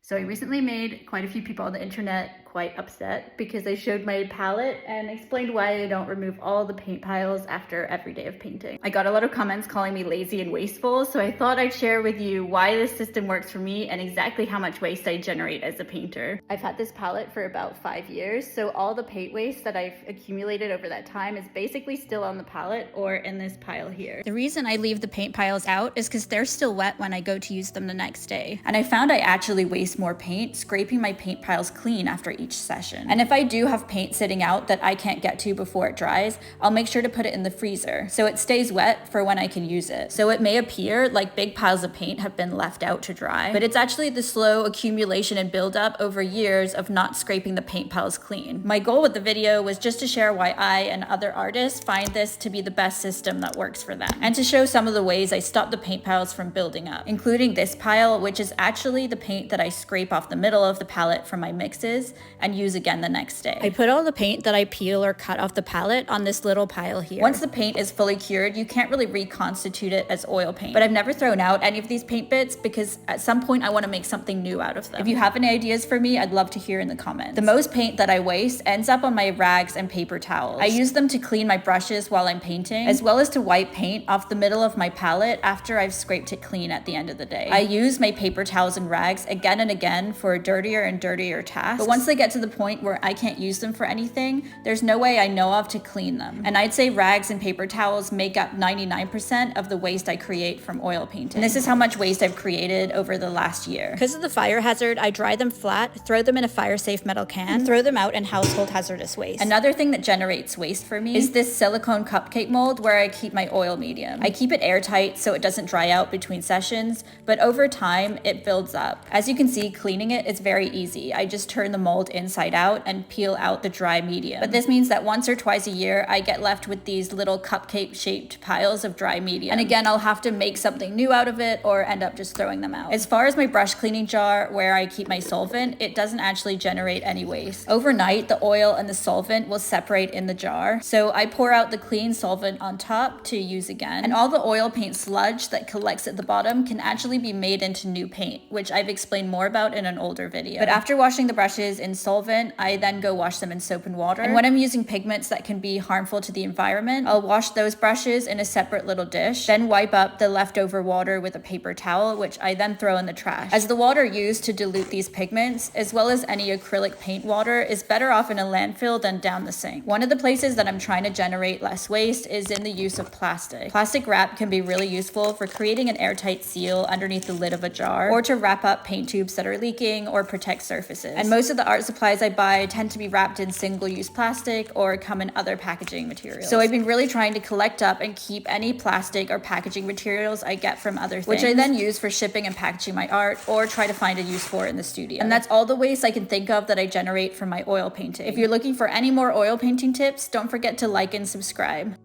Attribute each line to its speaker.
Speaker 1: So I recently made quite a few people on the internet quite upset because I showed my palette and explained why I don't remove all the paint piles after every day of painting. I got a lot of comments calling me lazy and wasteful, so I thought I'd share with you why this system works for me and exactly how much waste I generate as a painter. I've had this palette for about 5 years, so all the paint waste that I've accumulated over that time is basically still on the palette or in this pile here.
Speaker 2: The reason I leave the paint piles out is because they're still wet when I go to use them the next day. And I found I actually waste more paint scraping my paint piles clean after each session. And if I do have paint sitting out that I can't get to before it dries, I'll make sure to put it in the freezer so it stays wet for when I can use it. So it may appear like big piles of paint have been left out to dry, but it's actually the slow accumulation and buildup over years of not scraping the paint piles clean. My goal with the video was just to share why I and other artists find this to be the best system that works for them, and to show some of the ways I stop the paint piles from building up, including this pile, which is actually the paint that I scrape off the middle of the palette from my mixes and use again the next day. I put all the paint that I peel or cut off the palette on this little pile here. Once the paint is fully cured, you can't really reconstitute it as oil paint, but I've never thrown out any of these paint bits because at some point I want to make something new out of them. If you have any ideas for me, I'd love to hear in the comments. The most paint that I waste ends up on my rags and paper towels. I use them to clean my brushes while I'm painting, as well as to wipe paint off the middle of my palette after I've scraped it clean at the end of the day. I use my paper towels and rags again and again for dirtier and dirtier tasks, but once they get to the point where I can't use them for anything, there's no way I know of to clean them. And I'd say rags and paper towels make up 99% of the waste I create from oil painting. And this is how much waste I've created over the last year. Because of the fire hazard, I dry them flat, throw them in a fire-safe metal can, and throw them out in household hazardous waste. Another thing that generates waste for me is this silicone cupcake mold where I keep my oil medium. I keep it airtight so it doesn't dry out between sessions, but over time it builds up. As you can see, cleaning it is very easy. I just turn the mold inside out and peel out the dry medium. But this means that once or twice a year, I get left with these little cupcake shaped piles of dry medium. And again, I'll have to make something new out of it or end up just throwing them out. As far as my brush cleaning jar where I keep my solvent, it doesn't actually generate any waste. Overnight, the oil and the solvent will separate in the jar. So I pour out the clean solvent on top to use again. And all the oil paint sludge that collects at the bottom can actually be made into new paint, which I've explained more about in an older video. But after washing the brushes in solvent, I then go wash them in soap and water. And when I'm using pigments that can be harmful to the environment, I'll wash those brushes in a separate little dish, then wipe up the leftover water with a paper towel, which I then throw in the trash. As the water used to dilute these pigments, as well as any acrylic paint water, is better off in a landfill than down the sink. One of the places that I'm trying to generate less waste is in the use of plastic. Plastic wrap can be really useful for creating an airtight seal underneath the lid of a jar, or to wrap up paint tubes that are leaking or protect surfaces. And most of the art supplies I buy tend to be wrapped in single-use plastic or come in other packaging materials. So I've been really trying to collect up and keep any plastic or packaging materials I get from other things, which I then use for shipping and packaging my art or try to find a use for in the studio. And that's all the waste I can think of that I generate from my oil painting. If you're looking for any more oil painting tips, don't forget to like and subscribe.